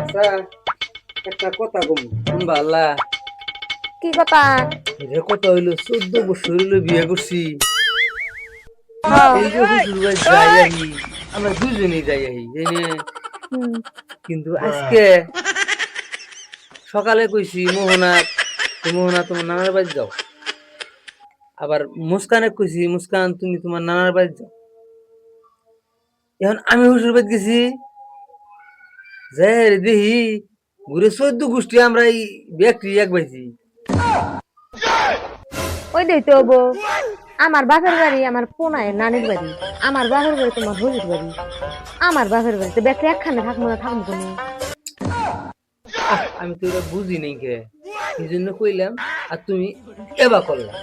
আচ্ছা, একটা কথা কম শুনবা আল্লাহ। কি কথা? যে কথা হইলো 14 বছর হইলো বিয়ে করছি। হ্যাঁ। এই যে শ্বশুর বাড়ি যাই আহি, আমরা দুজনেই যাই আহি জানি। হুম। কিন্তু আজকে সকালে কইছি মোহনা, মোহনা তোমার নানার বাড়ি যাও। আবার মুস্কানে কইছি মুস্কান তুমি তোমার নানার বাড়ি যাও। এখন আমি শ্বশুর বাড়ি গেছি, যাই দেখি ঘুরে 14 গোষ্ঠী আমরা এই ব্যক্তি এক পাইছি। ওইটাই তো হবো। আমার বাপের বাড়ি আমার পোনায় নানির বাড়ি, আমার বাপের বাড়ি তোমার শ্বশুর বাড়ি, আমার বাপের বাড়িতে ব্যাগটা একখানে থাকবো না থাকবো কোনো। আমি তো এটা বুঝি নাই কে, এই জন্য কইলাম। আর তুমি এবার করলাম